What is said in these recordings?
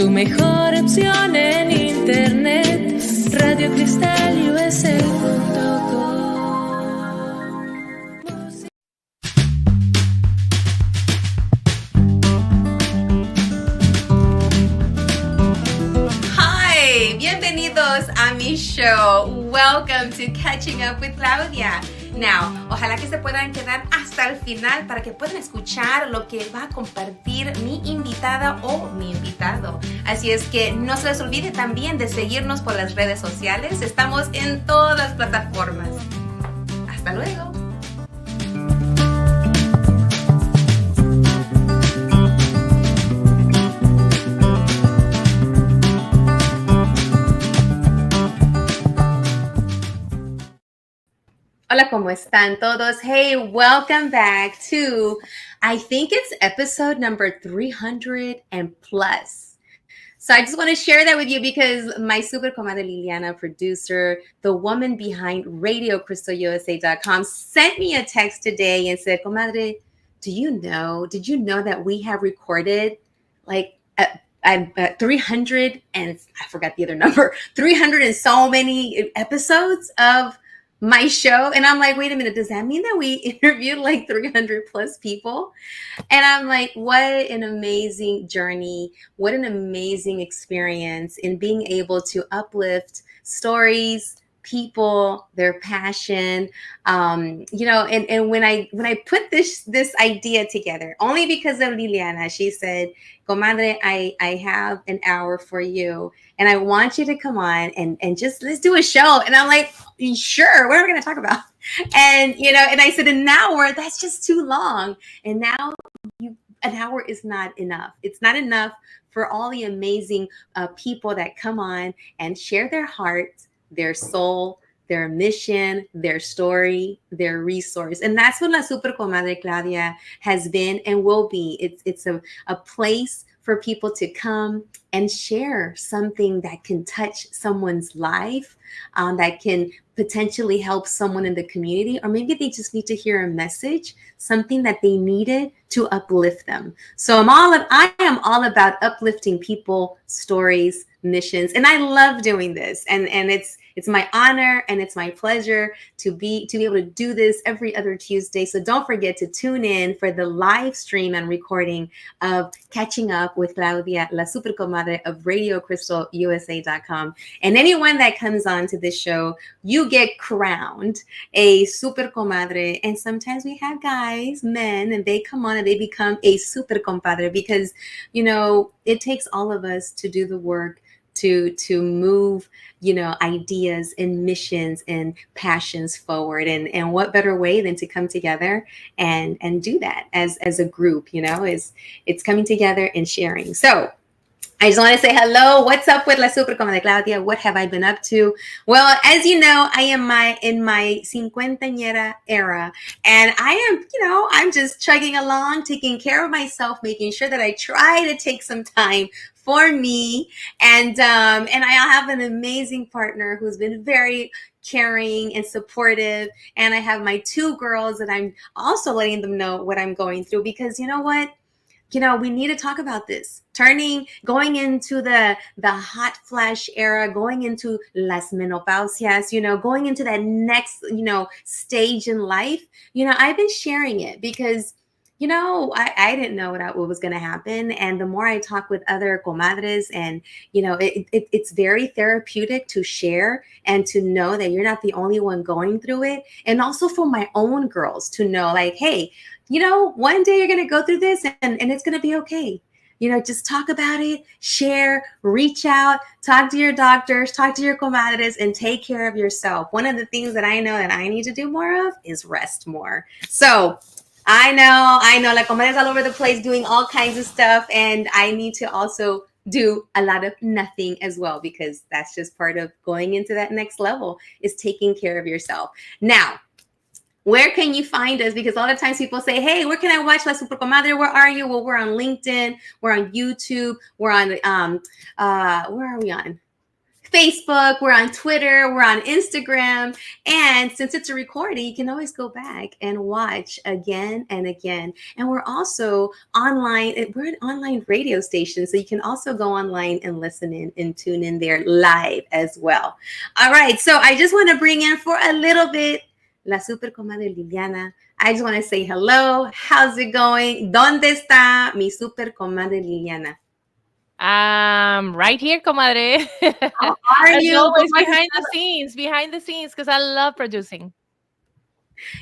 Tu mejor opción en internet, radiocristalUSA.com. Hi, bienvenidos a mi show. Welcome to Catching Up with Claudia. Now, ojalá que se puedan quedar hasta el final para que puedan escuchar lo que va a compartir mi invitada o mi invitado. Así es que no se les olvide también de seguirnos por las redes sociales. Estamos en todas las plataformas. Hasta luego. Hola, ¿cómo están todos? Hey, welcome back to, I think it's episode number 300 and plus. So I just want to share that with you because my super comadre Liliana, producer, the woman behind RadioCrystalUSA.com, sent me a text today and said, Comadre, did you know that we have recorded like 300 and I forgot the other number, 300 and so many episodes of my show? And I'm like, wait a minute, does that mean that we interviewed like 300 plus people? And I'm like, what an amazing journey, what an amazing experience in being able to uplift stories, people, their passion, and when I put this idea together, only because of Liliana, she said, Comadre, I have an hour for you and I want you to come on and just let's do a show. And I'm like, sure, what are we going to talk about? And I said, an hour, that's just too long. And now an hour is not enough. It's not enough for all the amazing people that come on and share their heart, their soul, their mission, their story, their resource. And that's what La Super Comadre Claudia has been and will be. It's a place for people to come and share something that can touch someone's life, that can potentially help someone in the community, or maybe they just need to hear a message, something that they needed to uplift them. So I am all about uplifting people, stories, missions, and I love doing this. And it's my honor and it's my pleasure to be able to do this every other Tuesday. So don't forget to tune in for the live stream and recording of Catching Up with Claudia, La Super Comadre of RadioCrystalUSA.com. And anyone that comes on to this show, you get crowned a Super Comadre. And sometimes we have guys, men, and they come on and they become a Super Compadre because, it takes all of us to do the work to move, ideas and missions and passions forward. And what better way than to come together and do that as a group, it's coming together and sharing. So I just want to say hello. What's up with La Super Comadre Claudia? What have I been up to? Well, as you know, I am in my cincuentañera era, and I am, I'm just chugging along, taking care of myself, making sure that I try to take some time for me. And I have an amazing partner who's been very caring and supportive. And I have my two girls that I'm also letting them know what I'm going through because you know what? We need to talk about this. Going into the hot flash era, going into las menopausias, going into that next, stage in life. I've been sharing it because, I didn't know what was going to happen. And the more I talk with other comadres and, it's very therapeutic to share and to know that you're not the only one going through it. And also for my own girls to know like, hey, one day you're going to go through this and it's going to be okay. Just talk about it, share, reach out, talk to your doctors, talk to your comadres, and take care of yourself. One of the things that I know that I need to do more of is rest more. So I know, like comadres all over the place doing all kinds of stuff. And I need to also do a lot of nothing as well, because that's just part of going into that next level is taking care of yourself. Now, where can you find us? Because a lot of times people say, hey, where can I watch La Super Comadre? Where are you? Well, we're on LinkedIn. We're on YouTube. We're on, where are we on? Facebook, we're on Twitter, we're on Instagram. And since it's a recording, you can always go back and watch again and again. And we're also online. We're an online radio station, so you can also go online and listen in and tune in there live as well. All right, so I just want to bring in for a little bit la super comadre Liliana. I just want to say hello. How's it going? ¿Dónde está mi super comadre Liliana? Right here, comadre. How are you? Always behind the scenes, because I love producing.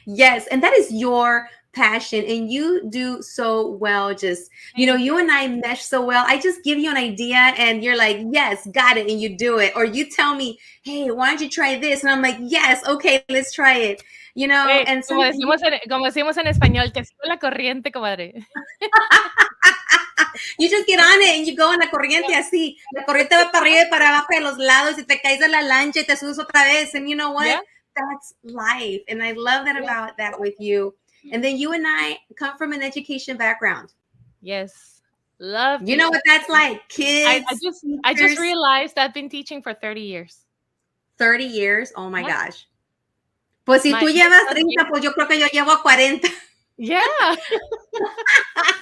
Yes, and that is your passion, and you do so well. Just, you and I mesh so well. I just give you an idea and you're like, yes, got it, and you do it. Or you tell me, hey, why don't you try this? And I'm like, yes, okay, let's try it. Hey, and como decimos en español, te sigo la corriente, comadre. You just get on it and you go en la corriente así. La corriente va para arriba y para abajo de los lados y te caes de la lancha y te subes otra vez. And you know what? Yeah. That's life. And I love that about that with you. And then you and I come from an education background. Yes. Love. You know what that's like? Kids. I just realized I've been teaching for 30 years. 30 years? Oh my gosh. Pues si tú llevas 30, pues yo creo que yo llevo 40. Yeah.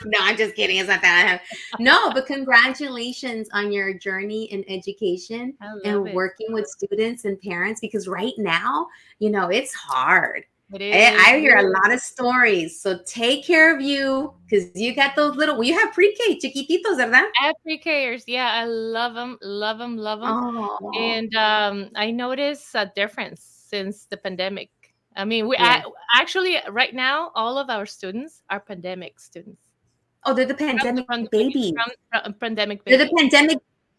No, I'm just kidding. It's not that. No, but congratulations on your journey in education and working with students and parents, because right now, it's hard. It is. I hear a lot of stories. So take care of you, because you got those you have pre-K, chiquititos, ¿verdad? I have pre-Kers. Yeah, I love them. Oh. And I notice a difference since the pandemic. I mean, actually, right now, all of our students are pandemic students. Oh, they're the pandemic babies. Pandemic babies. They're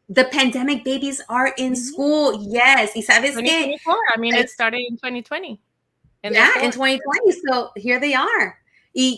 the pandemic babies are in school. Yes. ¿Y sabes qué? I mean, it started in 2020. In 2020. So here they are.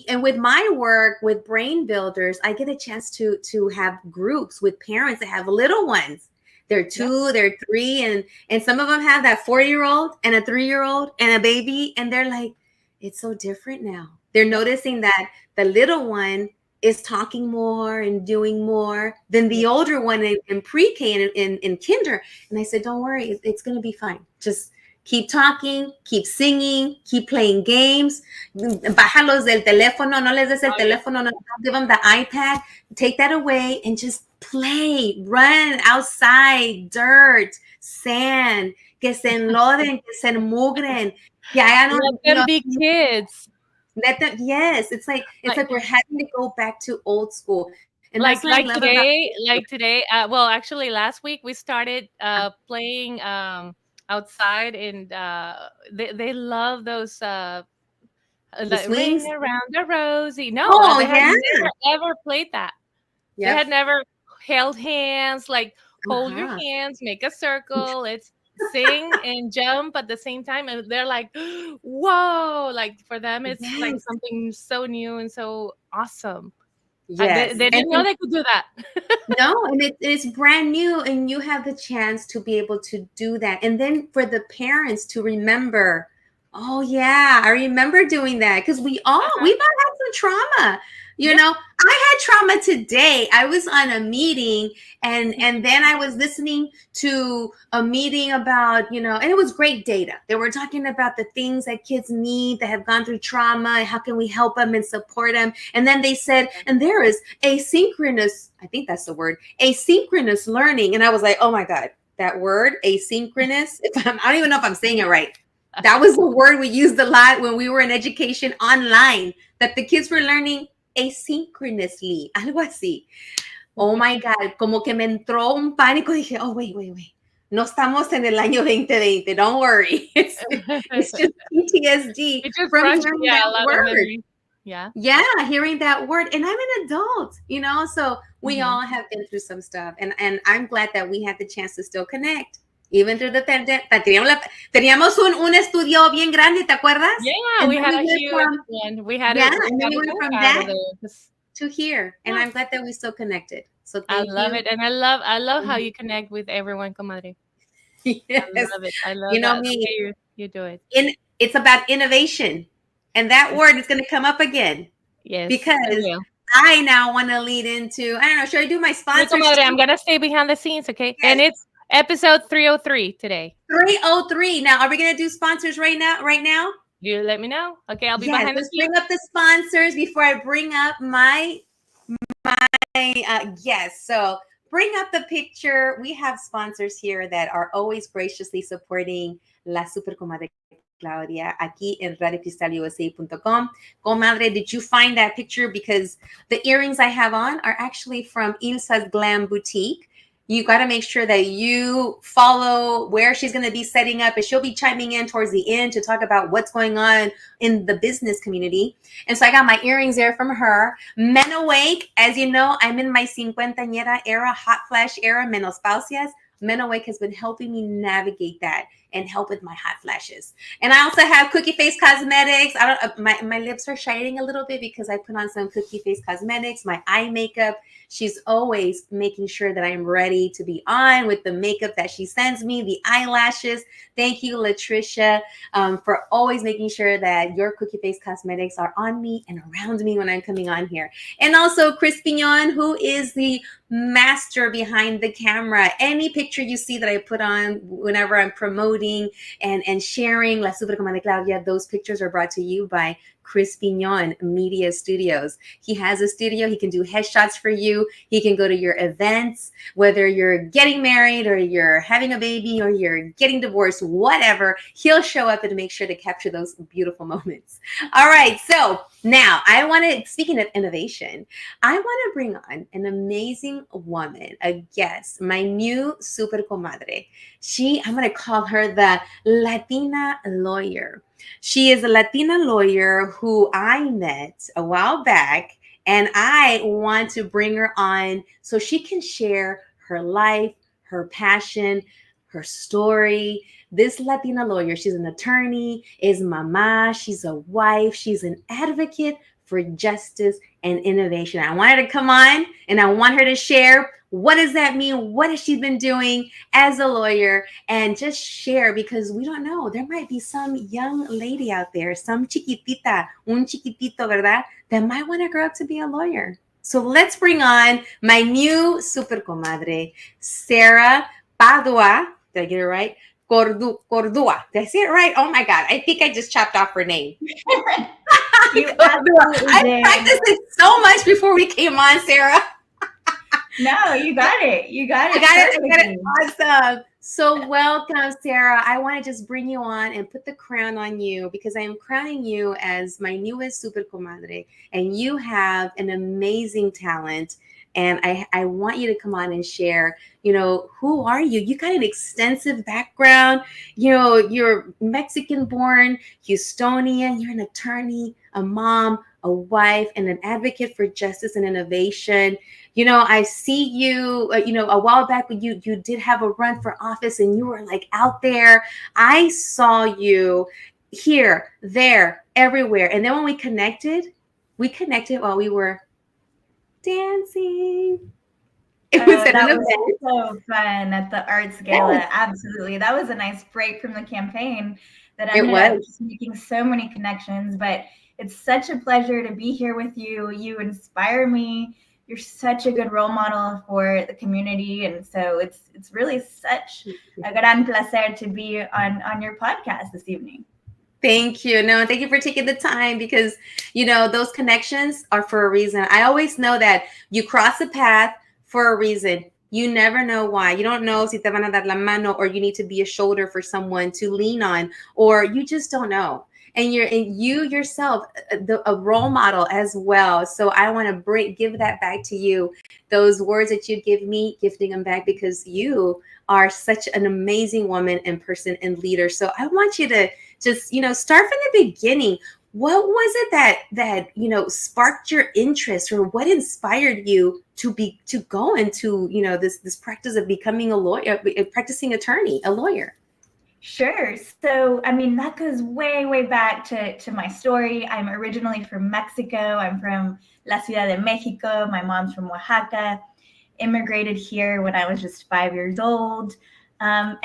And with my work with Brain Builders, I get a chance to have groups with parents that have little ones. They're 2, they're 3, and some of them have that 4-year-old and a 3-year-old and a baby, and they're like, it's so different now. They're noticing that the little one is talking more and doing more than the older one in pre-K and in kinder. And I said, don't worry, it's going to be fine. Just keep talking, keep singing, keep playing games. Bájalos del teléfono, no les des el teléfono, no give them the iPad. Take that away and just play, run outside, dirt, sand, que se enloden, que se enmugren. Let them be kids. Let them, yes. It's like we're having to go back to old school. And like today. Well, actually, last week we started playing outside, and they love those the swings around the rosy. No, they had never ever played that. Yep. They had never held hands, like hold your hands, make a circle, let's sing and jump at the same time. And they're like, whoa, like for them, it's like something so new and so awesome. Yes. They didn't know they could do that. No, and it's brand new, and you have the chance to be able to do that. And then for the parents to remember, oh yeah, I remember doing that, because we've all had some trauma. I had trauma today. I was on a meeting, and then I was listening to a meeting about, and it was great data. They were talking about the things that kids need that have gone through trauma, and how can we help them and support them. And then they said, and there is asynchronous, I think that's the word, asynchronous learning. And I was like, oh my God, that word, asynchronous, I don't even know if I'm saying it right. That was the word we used a lot when we were in education online, that the kids were learning asynchronously, algo así. Oh my God, como que me entró un pánico. Dije, oh, wait. No estamos en el año 2020. Don't worry. It's just PTSD from hearing that word. Yeah, hearing that word. And I'm an adult, so we all have been through some stuff. And I'm glad that we had the chance to still connect. Even through the pandemic. Teníamos un estudio bien grande, ¿te acuerdas? Yeah, we had a huge one. We had and then we went from that to here. And I'm glad that we still connected. So thank you. I love it. And I love how you connect with everyone, comadre. Yes. I love it. I love me. You do it. It's about innovation. And that word is going to come up again. Yes. Because I now want to lead into, I don't know, should I do my sponsor? Comadre, I'm going to stay behind the scenes, okay? Yes. And Episode 303 today. 303. Now, are we going to do sponsors right now? You let me know. Okay, I'll be behind the scenes. Bring up the sponsors before I bring up my guests. So bring up the picture. We have sponsors here that are always graciously supporting La Super Comadre Claudia aquí en radiocristalusa.com. Comadre, did you find that picture? Because the earrings I have on are actually from Ilsa's Glam Boutique. You got to make sure that you follow where she's going to be setting up, and she'll be chiming in towards the end to talk about what's going on in the business community. And so I got my earrings there from her. Men Awake, as you know, I'm in my cincuentañera era, hot flash era, menopausias. Men Awake has been helping me navigate that and help with my hot flashes. And I also have Cookie Face Cosmetics. My lips are shining a little bit because I put on some Cookie Face Cosmetics, my eye makeup. She's always making sure that I'm ready to be on with the makeup that she sends me, the eyelashes. Thank you, Latricia, for always making sure that your Cookie Face Cosmetics are on me and around me when I'm coming on here. And also Chris Pignon, who is the master behind the camera. Any picture you see that I put on whenever I'm promoting and sharing La Super Comadre Claudia, those pictures are brought to you by Chris Pignon Media Studios. He has a studio. He can do headshots for you. He can go to your events, whether you're getting married or you're having a baby or you're getting divorced, whatever. He'll show up and make sure to capture those beautiful moments. All right. So now speaking of innovation, I want to bring on an amazing woman, a guest, my new super comadre. I'm going to call her the Latina lawyer. She is a Latina lawyer who I met a while back, and I want to bring her on so she can share her life, her passion, her story. This Latina lawyer, she's an attorney, is mama, she's a wife, she's an advocate for justice and innovation. I want her to come on and I want her to share what does that mean? What has she been doing as a lawyer? And just share, because we don't know. There might be some young lady out there, some chiquitita, un chiquitito, ¿verdad? That might want to grow up to be a lawyer. So let's bring on my new super comadre, Sarah Padua. Did I get it right? Cordua. Did I say it right? Oh my God. I think I just chopped off her name. I practiced it so much before we came on, Sarah. No, you got it. I got it. Awesome. So welcome, Sarah. I want to just bring you on and put the crown on you because I am crowning you as my newest super comadre, and you have an amazing talent. And I want you to come on and share, who are you? You got an extensive background. You're Mexican born, Houstonian. You're an attorney, a mom, a wife, and an advocate for justice and innovation. I see you, a while back when you did have a run for office and you were like out there. I saw you here, there, everywhere. And then when we connected while we were dancing. That was so fun at the Arts Gala. Yeah. Absolutely. That was a nice break from the campaign that I ended up just making so many connections. But it's such a pleasure to be here with you. You inspire me. You're such a good role model for the community. And so it's really such a gran placer to be on your podcast this evening. Thank you. No, thank you for taking the time because, those connections are for a reason. I always know that you cross a path for a reason. You never know why. You don't know si te van a dar la mano, or you need to be a shoulder for someone to lean on, or you just don't know. And you yourself, a role model as well. So I want to give that back to you. Those words that you give me, gifting them back because you are such an amazing woman and person and leader. So I want you to just, start from the beginning. What was it that sparked your interest, or what inspired you to go into, this practice of becoming a lawyer, a practicing attorney, a lawyer? Sure. So, that goes way, way back to my story. I'm originally from Mexico. I'm from La Ciudad de Mexico. My mom's from Oaxaca. Immigrated here when I was just 5 years old. I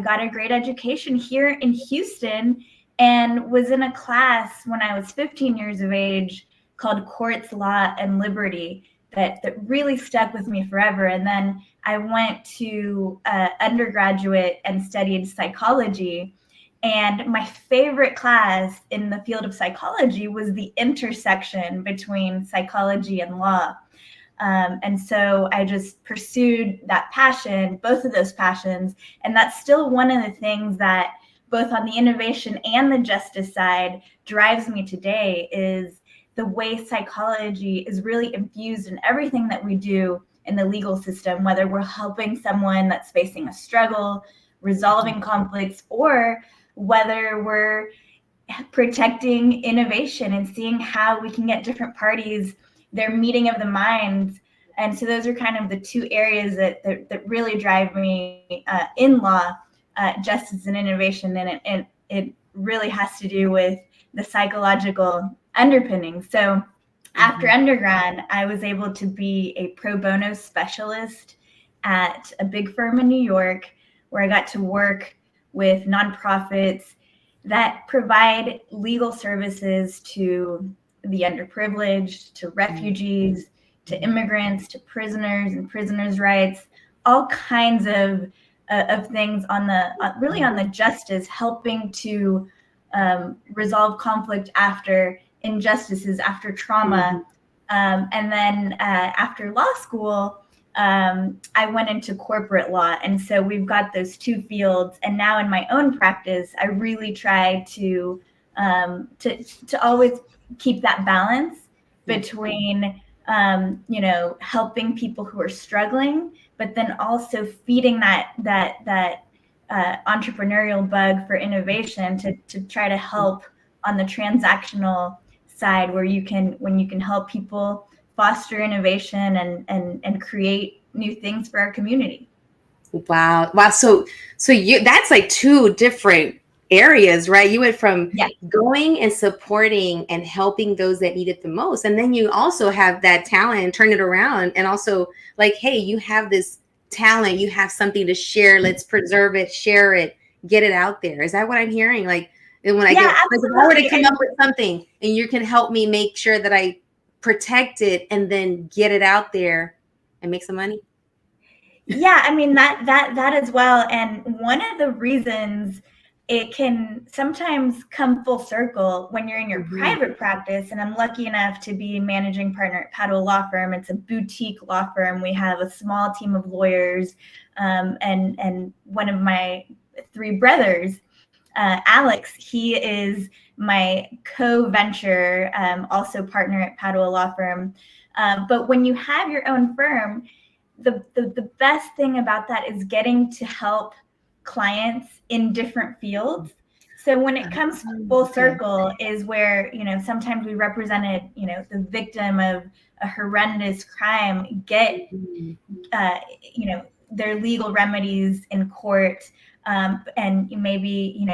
got a great education here in Houston and was in a class when I was 15 years of age called Courts, Law, and Liberty that really stuck with me forever. And then I went to undergraduate and studied psychology. And my favorite class in the field of psychology was the intersection between psychology and law. And so I just pursued that passion, both of those passions. And that's still one of the things that both on the innovation and the justice side drives me today, is the way psychology is really infused in everything that we do in the legal system, whether we're helping someone that's facing a struggle, resolving conflicts, or whether we're protecting innovation and seeing how we can get different parties their meeting of the minds. And so those are kind of the two areas that really drive me in law, justice and innovation. And it really has to do with the psychological underpinning. So after undergrad, I was able to be a pro bono specialist at a big firm in New York, where I got to work with nonprofits that provide legal services to the underprivileged, to refugees, to immigrants, to prisoners and prisoners' rights, all kinds of things on the justice, helping to resolve conflict after injustices, after trauma. And then after law school, I went into corporate law. And so we've got those two fields. And now in my own practice, I really try to always keep that balance between, helping people who are struggling, but then also feeding that entrepreneurial bug for innovation to try to help on the transactional side, when you can help people foster innovation and create new things for our community. Wow. So that's like two different areas, right? You went from going and supporting and helping those that need it the most. And then you also have that talent and turn it around. And also like, hey, you have this talent, you have something to share. Let's preserve it, share it, get it out there. Is that what I'm hearing? Like, and when if I were to come up with something and you can help me make sure that I protect it and then get it out there and make some money. Yeah, I mean, that as well. And one of the reasons it can sometimes come full circle when you're in your private practice, and I'm lucky enough to be managing partner at Padua Law Firm. It's a boutique law firm. We have a small team of lawyers, and one of my three brothers, Alex, he is my co-venture, also partner at Padua Law Firm. But when you have your own firm, the best thing about that is getting to help clients in different fields. So when it comes full circle is where, sometimes we represented, the victim of a horrendous crime get, their legal remedies in court, and maybe,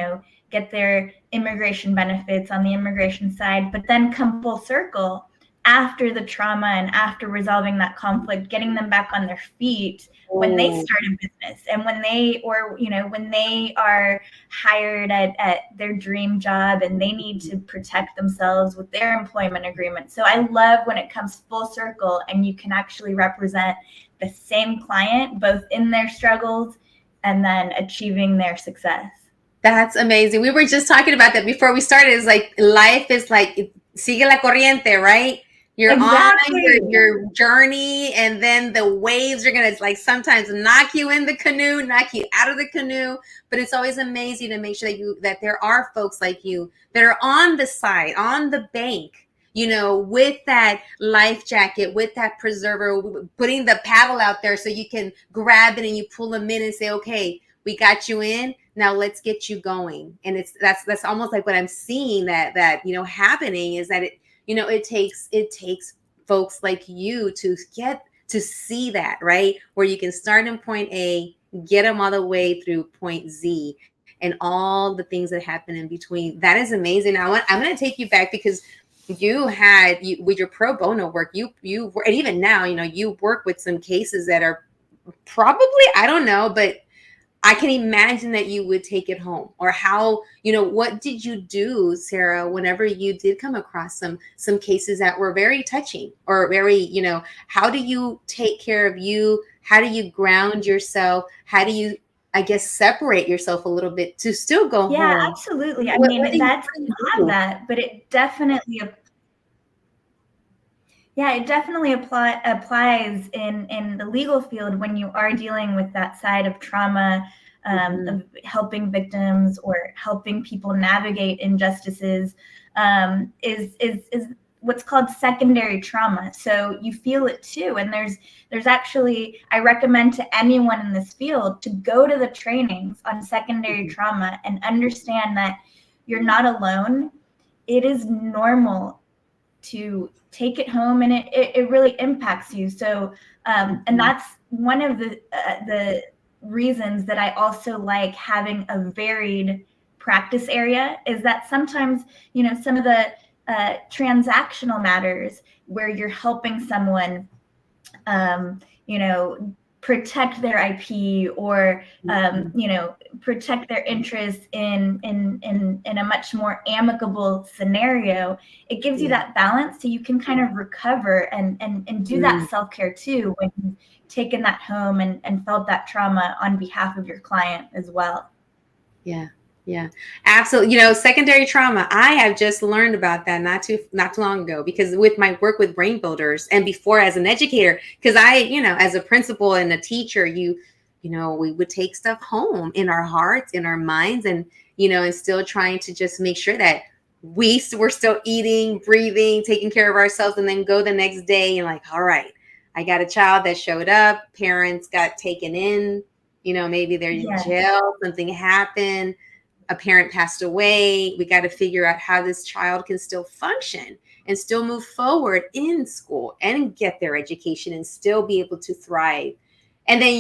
get their immigration benefits on the immigration side, but then come full circle after the trauma and after resolving that conflict, getting them back on their feet when they start a business, and when they are hired at their dream job and they need to protect themselves with their employment agreement. So I love when it comes full circle and you can actually represent the same client, both in their struggles and then achieving their success. That's amazing. We were just talking about that before we started. It's like life is like sigue la corriente, right? You're on your journey, and then the waves are going to like sometimes knock you in the canoe, knock you out of the canoe. But it's always amazing to make sure that there are folks like you that are on the side, on the bank, with that life jacket, with that preserver, putting the paddle out there so you can grab it and you pull them in and say, okay, we got you in. Now let's get you going. And that's almost like what I'm seeing that happening is that it takes folks like you to get to see that, right? Where you can start in point A, get them all the way through point Z, and all the things that happen in between. That is amazing. I'm going to take you back because with your pro bono work, you and even now, you work with some cases that are probably, I don't know, but I can imagine that you would take it home. Or how, what did you do, Sarah, whenever you did come across some cases that were very touching or very, how do you take care of you? How do you ground yourself? How do you, I guess, separate yourself a little bit to still go home? Yeah, absolutely. I mean, that's not that, but it definitely applies in the legal field when you are dealing with that side of trauma, of helping victims or helping people navigate injustices, is what's called secondary trauma. So you feel it too. And there's actually, I recommend to anyone in this field to go to the trainings on secondary trauma and understand that you're not alone. It is normal to take it home, and it really impacts you. So, and that's one of the reasons that I also like having a varied practice area, is that sometimes, some of the transactional matters where you're helping someone, protect their IP or, protect their interests in a much more amicable scenario. It gives you that balance so you can kind of recover and do that self-care too when you've taken that home and felt that trauma on behalf of your client as well. Yeah. Yeah, absolutely. Secondary trauma, I have just learned about that not too long ago, because with my work with brain builders and before as an educator, because I, as a principal and a teacher, we would take stuff home in our hearts, in our minds, and, and still trying to just make sure that we're still eating, breathing, taking care of ourselves, and then go the next day and like, all right, I got a child that showed up, parents got taken in, maybe they're in jail, something happened. A parent passed away. We got to figure out how this child can still function and still move forward in school and get their education and still be able to thrive. And then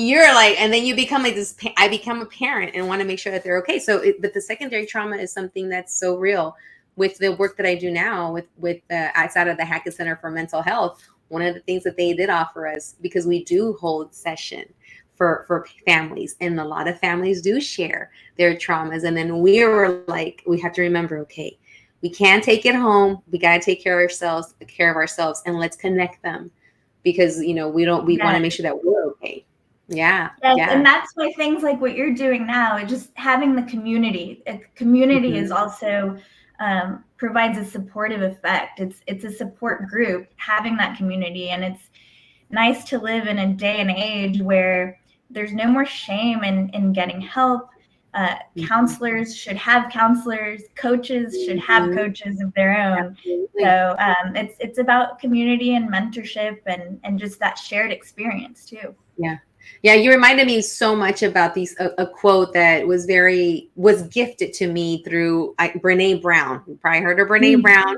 you become like this, I become a parent and want to make sure that they're okay. So, but the secondary trauma is something that's so real with the work that I do now with outside of the Hackett Center for Mental Health. One of the things that they did offer us, because we do hold session for families, and a lot of families do share their traumas. And then we were like, we have to remember, okay, we can't take it home. We got to take care of ourselves, and let's connect them, because, we want to make sure that we're okay. Yeah. And that's why things like what you're doing now, just having the community. Community is also provides a supportive effect. It's a support group, having that community. And it's nice to live in a day and age where there's no more shame in getting help. Counselors should have counselors. Coaches should have coaches of their own. Absolutely. So it's about community and mentorship and just that shared experience too. Yeah. Yeah, you reminded me so much about a quote that was gifted to me through Brene Brown. You probably heard of Brene Brown.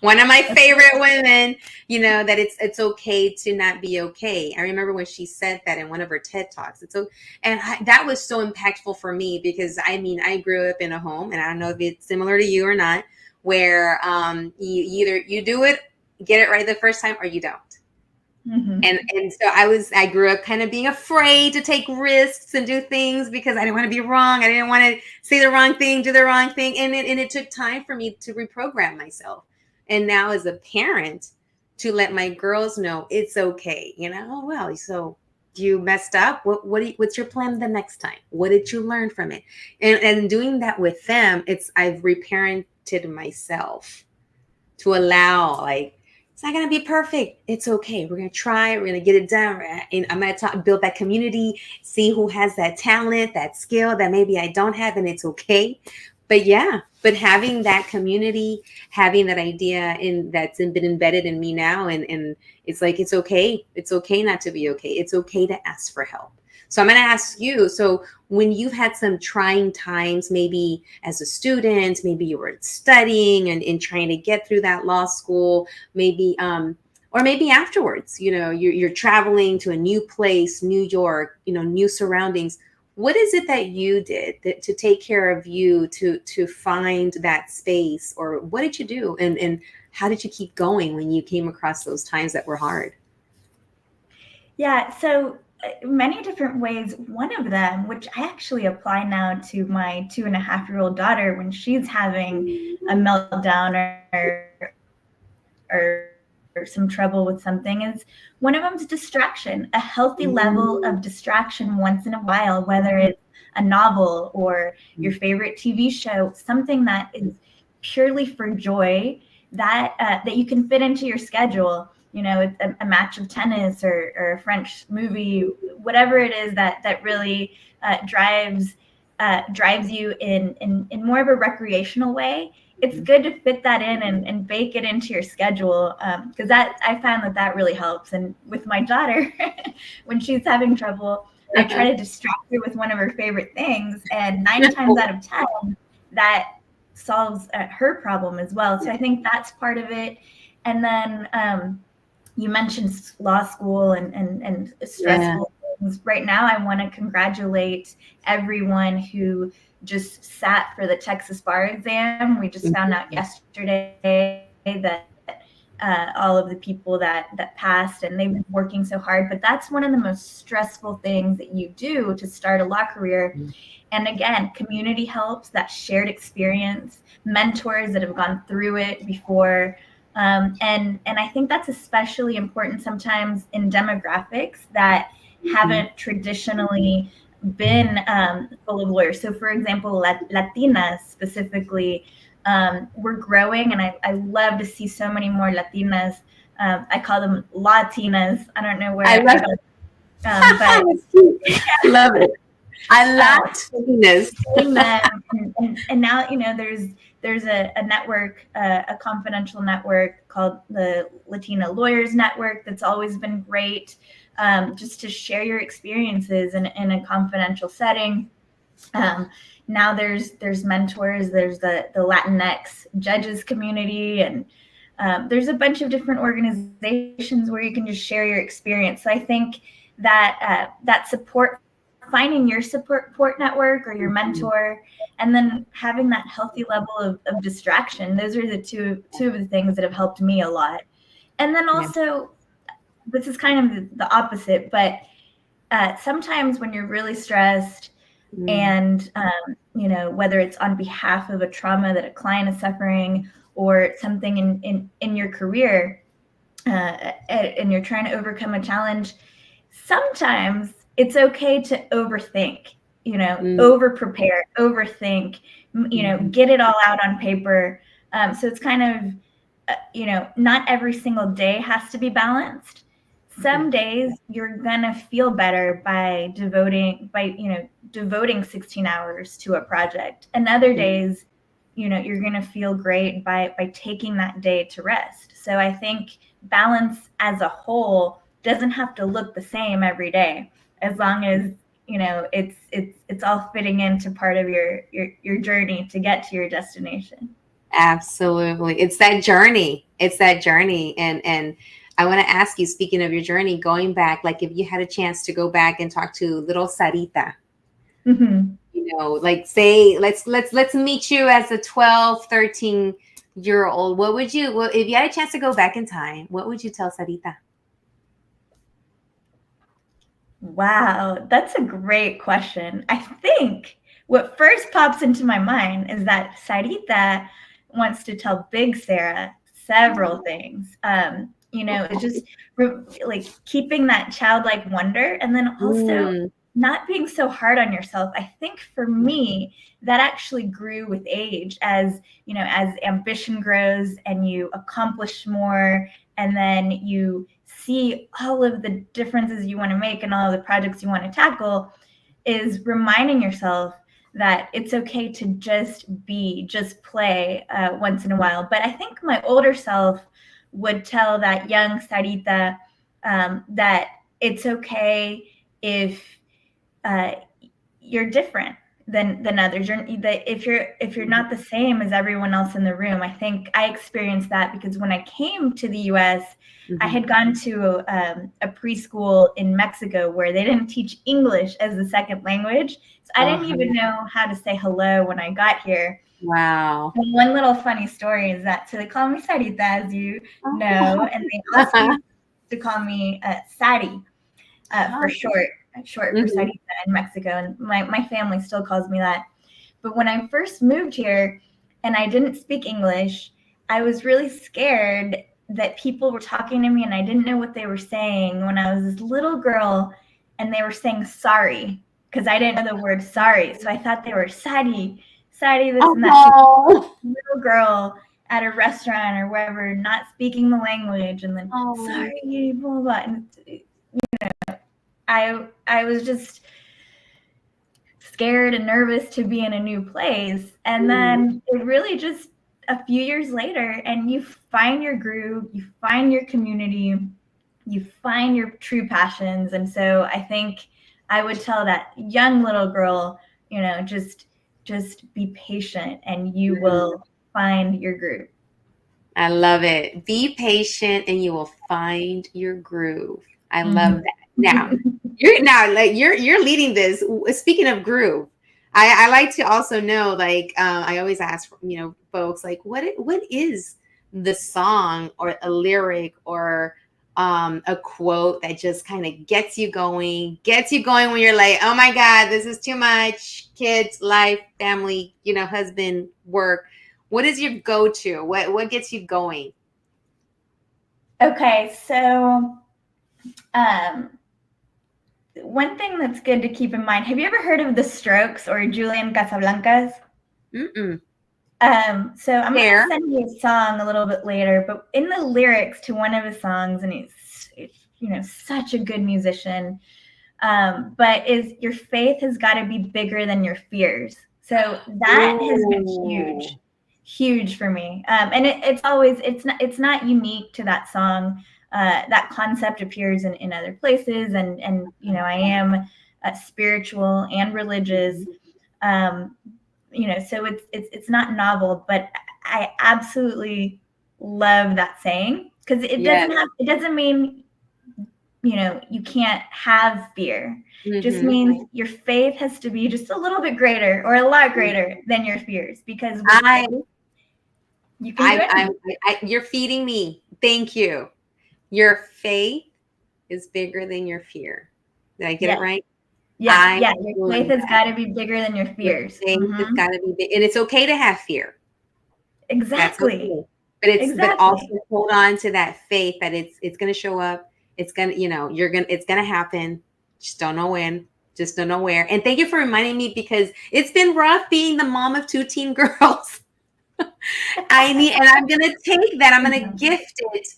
One of my favorite women, that it's okay to not be okay. I remember when she said that in one of her TED Talks. That was so impactful for me, because I grew up in a home, and I don't know if it's similar to you or not, where you do it, get it right the first time, or you don't. Mm-hmm. And so I grew up kind of being afraid to take risks and do things because I didn't want to be wrong. I didn't want to say the wrong thing, do the wrong thing. And it took time for me to reprogram myself. And now as a parent, to let my girls know it's okay. Well, so you messed up. What's your plan the next time? What did you learn from it? And doing that with them, I've reparented myself to allow, it's not going to be perfect. It's okay. We're going to try. We're going to get it done. And I'm going to build that community, see who has that talent, that skill that maybe I don't have, and it's okay. But having that community, having that idea that's been embedded in me now, and it's like, it's okay. It's okay not to be okay. It's okay to ask for help. So I'm going to ask you, so when you've had some trying times, maybe as a student, maybe you were studying and trying to get through that law school, maybe, or maybe afterwards, you're traveling to a new place, New York, new surroundings. What is it that you did to take care of you, to find that space, or what did you do? And how did you keep going when you came across those times that were hard? Yeah. So many different ways. One of them, which I actually apply now to my 2.5-year-old daughter when she's having a meltdown or some trouble with something, is one of them is distraction, a healthy level of distraction once in a while, whether it's a novel or your favorite TV show, something that is purely for joy that you can fit into your schedule. You know, a match of tennis or a French movie, whatever it is that really drives you in more of a recreational way. It's good to fit that in and bake it into your schedule, because I found that really helps. And with my daughter, when she's having trouble, I try to distract her with one of her favorite things, and 9 times out of 10, that solves her problem as well. So I think that's part of it. And then you mentioned law school and stressful things. Right now, I want to congratulate everyone who just sat for the Texas bar exam. We just found out yesterday that all of the people that passed, and they've been working so hard. But that's one of the most stressful things that you do to start a law career. And again, community helps, that shared experience, mentors that have gone through it before. And I think that's especially important sometimes in demographics that haven't traditionally been full of lawyers. So for example, Latinas specifically, we're growing, and I love to see so many more Latinas. I call them Latinas. I don't know where I love it. But love it. I love Latinas. And now, you know, there's a network, a confidential network called the Latina Lawyers Network that's always been great, just to share your experiences in a confidential setting. Now there's mentors, there's the Latinx judges community, and there's a bunch of different organizations where you can just share your experience. So I think that that support, finding your support network or your mentor, and then having that healthy level of distraction. Those are the two of the things that have helped me a lot. And then also, this is kind of the opposite, but sometimes when you're really stressed and, you know, whether it's on behalf of a trauma that a client is suffering or something in your career, and you're trying to overcome a challenge, sometimes it's okay to overthink, you know, over prepare, overthink, you know, get it all out on paper. So it's kind of, you know, not every single day has to be balanced. Some days you're gonna feel better by devoting 16 hours to a project. And other days, you know, you're gonna feel great by taking that day to rest. So I think balance as a whole doesn't have to look the same every day, as long as, you know, it's all fitting into part of your journey to get to your destination. Absolutely. It's that journey. And I want to ask you, speaking of your journey, going back, like if you had a chance to go back and talk to little Sarita, you know, like say, let's meet you as a 12, 13-year-old. What would you, if you had a chance to go back in time, what would you tell Sarita? Wow, that's a great question. I think what first pops into my mind is that Sarita wants to tell Big Sarah several things. You know, it's just like keeping that childlike wonder, and then also not being so hard on yourself. I think for me, that actually grew with age, as, you know, as ambition grows and you accomplish more, and then you see all of the differences you want to make and all of the projects you want to tackle, is reminding yourself that it's okay to just play once in a while. But I think my older self would tell that young Sarita that it's okay if you're different than others. If you're not the same as everyone else in the room. I think I experienced that because when I came to the U.S., I had gone to a preschool in Mexico where they didn't teach English as the second language. So I didn't even know how to say hello when I got here. Wow. And one little funny story is that, so they call me Sarita, as you know, and they also used to call me Sari for short. short for Sarita in Mexico. And my family still calls me that. But when I first moved here and I didn't speak English, I was really scared that people were talking to me and I didn't know what they were saying when I was this little girl and they were saying sorry because I didn't know the word sorry. So I thought they were sorry, this and that. Little girl at a restaurant or wherever, not speaking the language, and then sorry, blah, blah, blah. And, you know, I was just scared and nervous to be in a new place. And then it really just a few years later, and you find your groove, you find your community, you find your true passions. And so I think I would tell that young little girl, you know, just be patient and you will find your groove. I love it. Be patient and you will find your groove. I love that. Now, you're leading this. Speaking of groove, I like to also know, like, I always ask, you know, folks, like, what is the song or a lyric or a quote that just kind of gets you going when you're like, oh my God, this is too much. Kids, life, family, you know, husband, work. What is your go-to? What gets you going? Okay, so one thing that's good to keep in mind, have you ever heard of The Strokes or Julian Casablancas? Mm-mm. So I'm going to send you a song a little bit later, but in the lyrics to one of his songs, and he's you know, such a good musician, but is your faith has got to be bigger than your fears. So that has been huge for me. And it's not unique to that song. That concept appears in other places, and you know, I am spiritual and religious, you know, so it's not novel, but I absolutely love that saying because it doesn't mean, you know, you can't have fear. Just means your faith has to be just a little bit greater or a lot greater than your fears, because you can do it. You're feeding me. Thank you. Your faith is bigger than your fear. Did I get it right? Yeah. Your faith has got to be bigger than your fears. Your faith has got to be big. And it's okay to have fear. Exactly. Okay. But also hold on to that faith that it's going to show up. It's going to, you know, it's going to happen. Just don't know when. Just don't know where. And thank you for reminding me, because it's been rough being the mom of 2 teen girls. and I'm going to take that. I'm going to gift it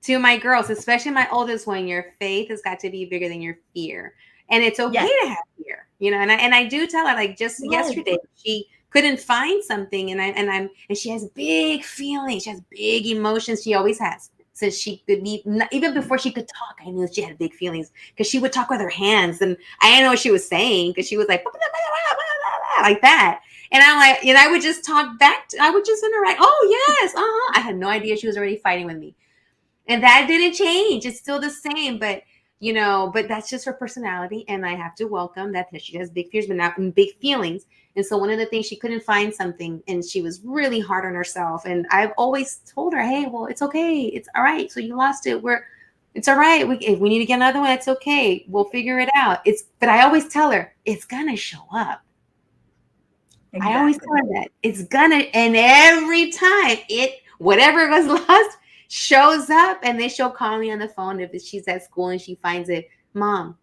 to my girls, especially my oldest one. Your faith has got to be bigger than your fear. And it's okay to have fear, you know, and I do tell her, like, just yesterday, she couldn't find something, and she has big feelings, she has big emotions, she always has, since she could be, even before she could talk. I knew she had big feelings because she would talk with her hands, and I didn't know what she was saying because she was like like that, and I'm like, and I would just talk back, I would just interact. Oh yes, I had no idea she was already fighting with me, and that didn't change. It's still the same, but. You know, but that's just her personality, and I have to welcome that she has big fears, but not big feelings. And so one of the things, she couldn't find something, and she was really hard on herself. And I've always told her, hey, well, it's okay. It's all right. So you lost it. It's all right. If we need to get another one, it's okay. We'll figure it out. But I always tell her, it's going to show up. Exactly. I always tell her that. It's going to, and every time whatever was lost, shows up, and then she'll call me on the phone if she's at school and she finds it. Mom,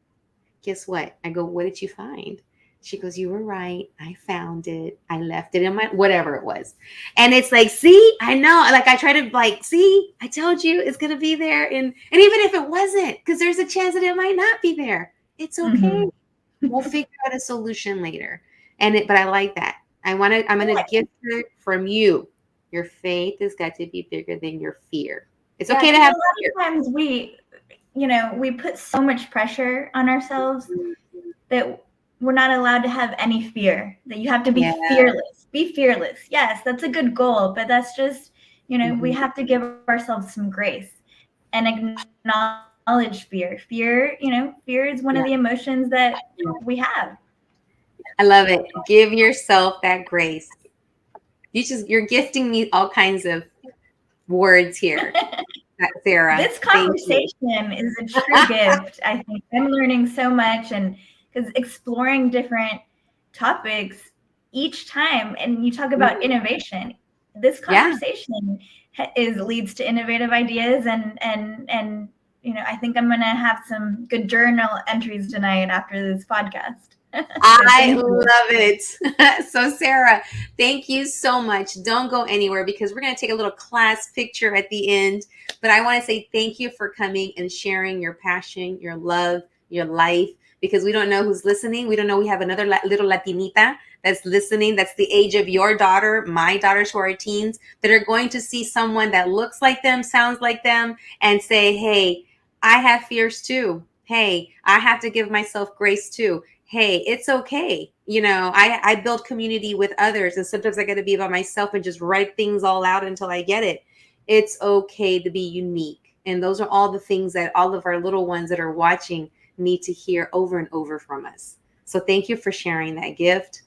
guess what? I go, what did you find? She goes, you were right. I found it. I left it in my, whatever it was. And it's like, see, I know, like, I try to, like, see, I told you it's going to be there. And even if it wasn't, because there's a chance that it might not be there. It's okay. We'll figure out a solution later. But I like that. I'm going to gift her from you. Your faith has got to be bigger than your fear. It's okay to have fear. A lot of times we put so much pressure on ourselves that we're not allowed to have any fear, that you have to be fearless. Be fearless. Yes, that's a good goal, but that's just, you know, we have to give ourselves some grace and acknowledge fear. Fear is one of the emotions that we have. I love it. Give yourself that grace. You're gifting me all kinds of words here. Sarah. This conversation is a true gift. I think I'm learning so much, and because exploring different topics each time, and you talk about innovation. This conversation leads to innovative ideas, and I think I'm gonna have some good journal entries tonight after this podcast. I love it. So Sarah, thank you so much. Don't go anywhere because we're going to take a little class picture at the end. But I want to say thank you for coming and sharing your passion, your love, your life, because we don't know who's listening. We don't know. We have another little Latinita that's listening. That's the age of your daughter, my daughters who are teens, that are going to see someone that looks like them, sounds like them, and say, hey, I have fears too. Hey, I have to give myself grace too. Hey, it's okay. I build community with others, and sometimes I got to be by myself and just write things all out until I get it. It's okay to be unique. And those are all the things that all of our little ones that are watching need to hear over and over from us. So thank you for sharing that gift.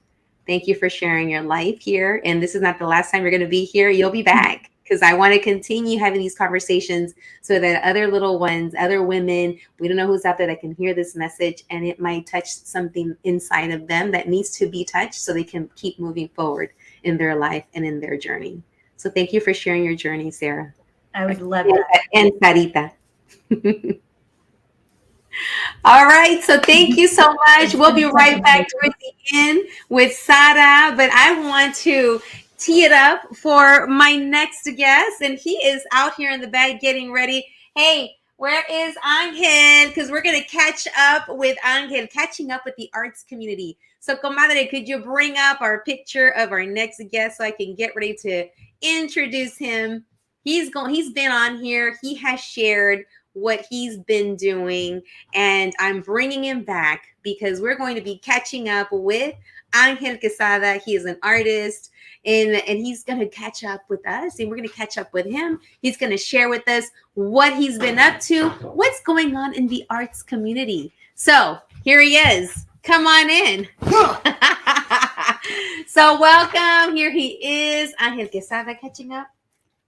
Thank you for sharing your life here. And this is not the last time you're going to be here. You'll be back, because I want to continue having these conversations so that other little ones, other women, we don't know who's out there that can hear this message, and it might touch something inside of them that needs to be touched so they can keep moving forward in their life and in their journey. So thank you for sharing your journey, Sarah. I would love that. And Sarita. All right. So thank you so much. We'll be right back towards the end with Sara, but I want to tee it up for my next guest, and he is out here in the back getting ready. Hey, where is Angel? Because we're going to catch up with Angel, catching up with the arts community. So, Comadre, could you bring up our picture of our next guest so I can get ready to introduce him? He's been on here. He has shared what he's been doing, and I'm bringing him back because we're going to be catching up with Angel Quesada. He is an artist, and he's going to catch up with us, and we're going to catch up with him. He's going to share with us what he's been up to, what's going on in the arts community. So here he is. Come on in. So welcome. Here he is. Angel Quesada catching up.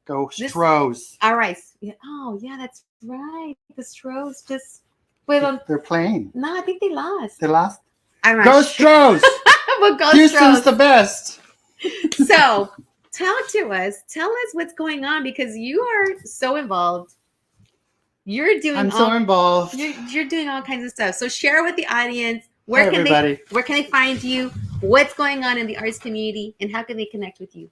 Go Stros. All right. Oh, yeah, that's right. The Stros just... They're playing. No, I think they lost. They lost? I'm not Go sure. Stros! Well, go Houston's Stros. the best. So, tell us what's going on, because you are so involved. I'm so involved. You're doing all kinds of stuff. So share with the audience, where Hi, can everybody. where can they find you? What's going on in the arts community, and how can they connect with you?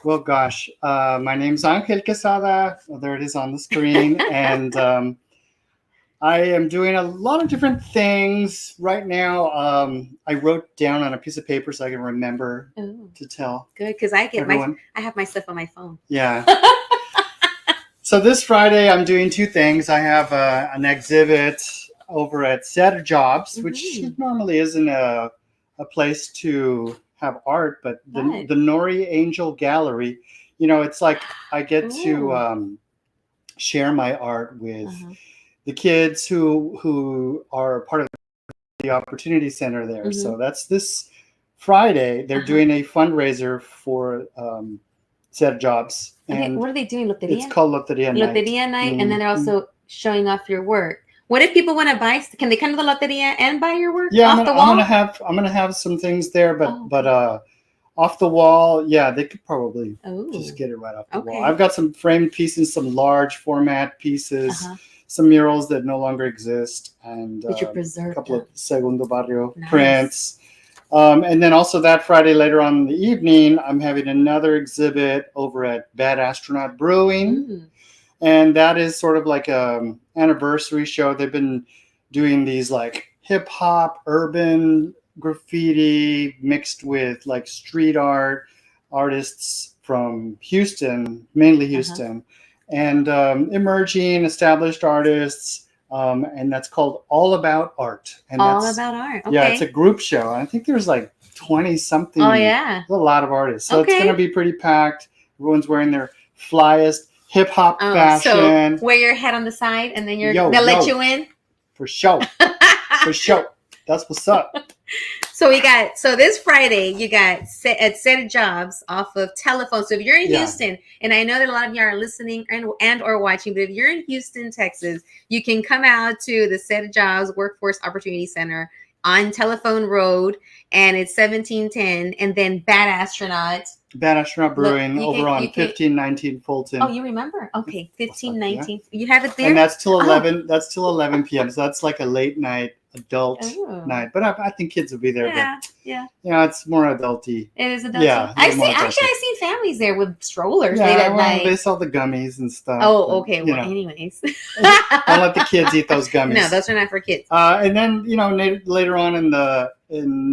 Well, gosh, my name's Angel Quesada. Well, there it is on the screen. And I am doing a lot of different things right now. I wrote down on a piece of paper so I can remember to tell. Good, because I have my stuff on my phone. Yeah. So this Friday, I'm doing two things. I have an exhibit over at Set Jobs, which normally isn't a place to have art, but the Nori Angel Gallery, it's like I get to share my art with the kids who are part of the Opportunity Center there. So that's this Friday. They're doing a fundraiser for Set Jobs. And what are they doing? Loteria? It's called Loteria Night. Loteria Night, and then they're also showing off your work. What if people want to buy? Can they come to the Loteria and buy your work? Yeah, off the wall? I'm gonna have some things there, but off the wall, yeah, they could probably just get it right off the wall. I've got some framed pieces, some large format pieces, some murals that no longer exist, and but you preserved a couple of Segundo Barrio prints. And then also that Friday later on in the evening, I'm having another exhibit over at Bad Astronaut Brewing. And that is sort of like an anniversary show. They've been doing these like hip hop, urban graffiti mixed with like street art artists from Houston, mainly Houston, and emerging established artists. And that's called All About Art. And All About Art. Okay. Yeah, it's a group show. I think there's like 20 something. Oh, yeah. A lot of artists. So it's going to be pretty packed. Everyone's wearing their flyest hip hop fashion. So wear your head on the side, and then they'll let you in. For sure. For sure. That's what's up. So this Friday, you got set jobs off of telephone. So if you're in Houston, and I know that a lot of you are listening and or watching, but if you're in Houston, Texas, you can come out to the Set Jobs Workforce Opportunity Center on Telephone Road, and it's 1710, and then Bad Astronaut Brewing over on 1519 Fulton. Oh, you remember? Okay, 1519. You have it there, and that's till 11. That's till 11 p.m. So that's like a late night adult night, but I think kids will be there. Yeah. It's more adulty. It is adulty. Yeah, I've seen families there with strollers late at night. They sell the gummies and stuff. Oh, okay. Well, anyways, don't let the kids eat those gummies. No, those are not for kids. And then later on in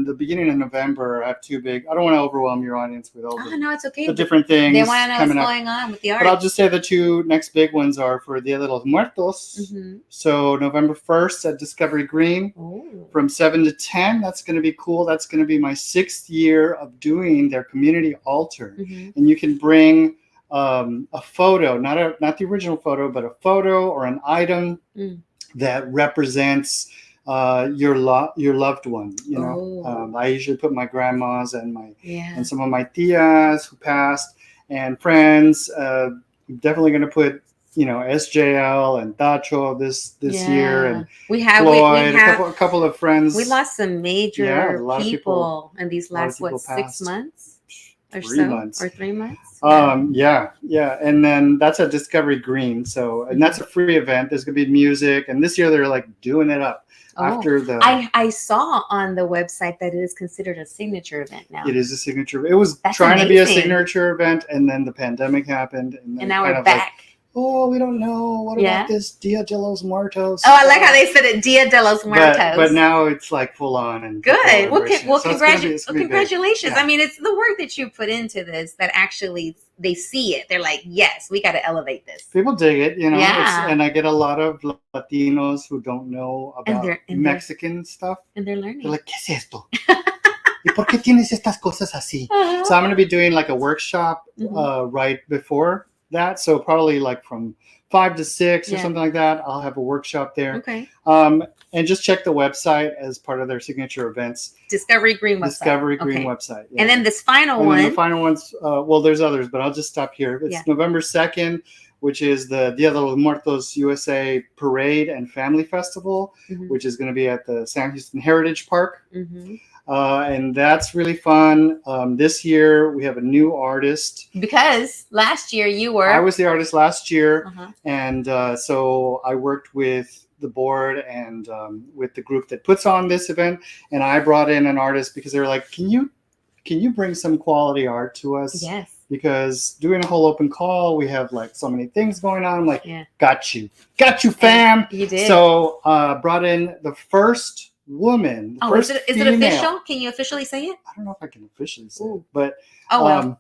the beginning of November, I have two big. I don't want to overwhelm your audience with all it's okay. the different things. They want to know what's going on with the art. But I'll just say the two next big ones are for Dia de los Muertos. Mm-hmm. So November 1st at Discovery Green from 7 to 10. That's going to be cool. That's going to be my 6th year of doing their community altar. Mm-hmm. And you can bring a photo, not the original photo, but a photo or an item that represents your loved one. I usually put my grandmas and some of my tias who passed and friends. Definitely going to put SJL and Dacho this year, and we have Floyd, a couple of friends. We lost some major people in these last 6 months or 3 months or 3 months. And then that's at Discovery Green. And that's a free event. There's gonna be music, and this year they're like doing it up. After the I saw on the website that it is considered a signature event now. It is a signature. It was trying to be a signature event, and then the pandemic happened, and now we're back. We don't know. What about this Dia de los Muertos? Oh, I like how they said it, Dia de los Muertos. But now it's like full on and good. Congratulations. Yeah. I mean, it's the work that you put into this that actually they see it. They're like, yes, we got to elevate this. People dig it, and I get a lot of Latinos who don't know about Mexican stuff. And they're learning. They're like, ¿qué es esto? ¿Y por qué tienes estas cosas así? So I'm going to be doing like a workshop right before that. So probably like from 5 to 6 or something like that. I'll have a workshop there. Okay. And just check the website as part of their signature events. Discovery Green website. Yeah. And then this final one. The final one's, there's others, but I'll just stop here. It's November 2nd, which is the Dia de los Muertos USA Parade and Family Festival, which is going to be at the San Houston Heritage Park. Mm-hmm. And that's really fun. This year we have a new artist. Because last year I was the artist last year. And so I worked with the board and with the group that puts on this event. And I brought in an artist because they were like, can you bring some quality art to us? Yes. Because doing a whole open call, we have like so many things going on. I'm like, got you fam. You did. So brought in the first woman. Is it official? Can you officially say it? I don't know if I can officially say it, but I'm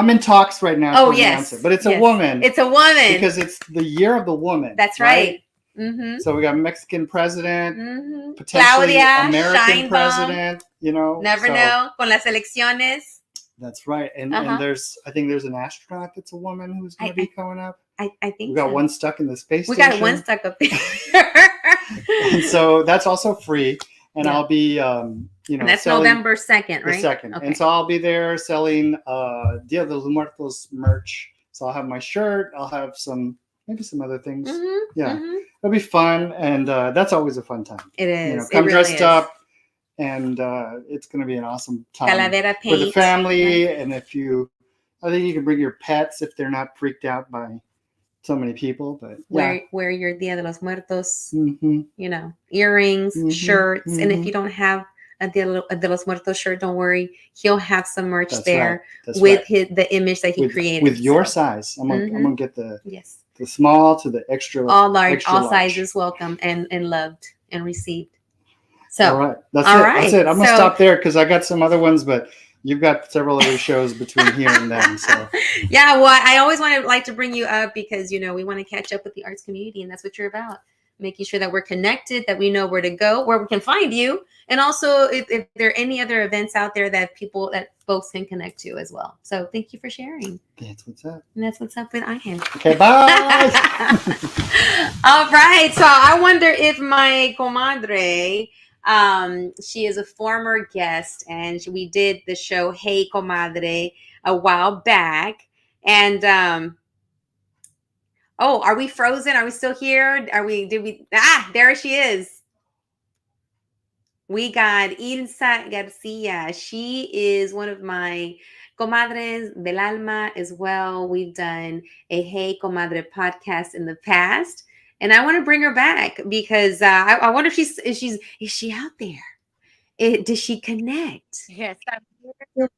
in talks right now. But it's a woman. It's a woman because it's the year of the woman. That's right. Mm-hmm. So we got Mexican president, potentially Claudia, American president. Never know con las elecciones. That's right, and I think there's an astronaut that's a woman who's going to be coming up. I think we got one stuck in the space station. We got one stuck up there. And so that's also free, and I'll be, and that's November 2nd, right? The 2nd, and so I'll be there selling Dia de los Muertos merch. So I'll have my shirt. I'll have maybe some other things. It'll be fun, and that's always a fun time. It is. Come dressed up, and it's going to be an awesome time for the family. And I think you can bring your pets if they're not freaked out by so many people. But wear your Dia de los Muertos, earrings, shirts, and if you don't have a Dia de los Muertos shirt, don't worry, he'll have some merch with the image that he created with your size. I'm gonna get the small to the extra, all large, all sizes welcome and loved and received. So all right, that's it. I'm gonna stop there because I got some other ones, but you've got several other shows between here and then. So I always like to bring you up because we want to catch up with the arts community, and that's what you're about. Making sure that we're connected, that we know where to go, where we can find you, and also if there are any other events out there that folks can connect to as well. So thank you for sharing. That's what's up. And that's what's up with Ángel. Okay, bye. All right. So I wonder if my comadre She is a former guest, and we did the show Hey Comadre a while back. And oh, are we frozen? Are we still here? There she is. We got Ilsa Garcia. She is one of my comadres del alma as well. We've done a Hey Comadre podcast in the past, and I want to bring her back because I wonder if is she out there? Does she connect? Yes, I'm here.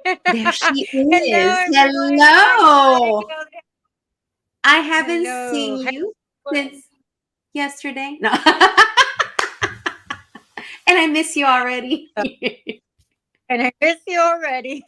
There she is. Hello. I haven't seen you since yesterday. No. And I miss you already. And I miss you already.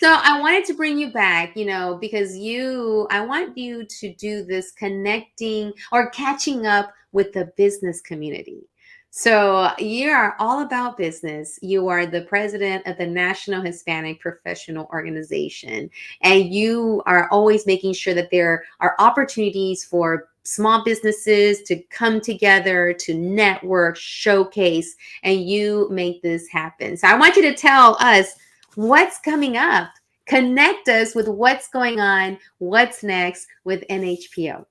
So I wanted to bring you back, because I want you to do this connecting or catching up with the business community. So you are all about business. You are the president of the National Hispanic Professional Organization, and you are always making sure that there are opportunities for small businesses to come together, to network, showcase, and you make this happen. So I want you to tell us what's coming up. Connect us with what's going on, what's next with NHPO.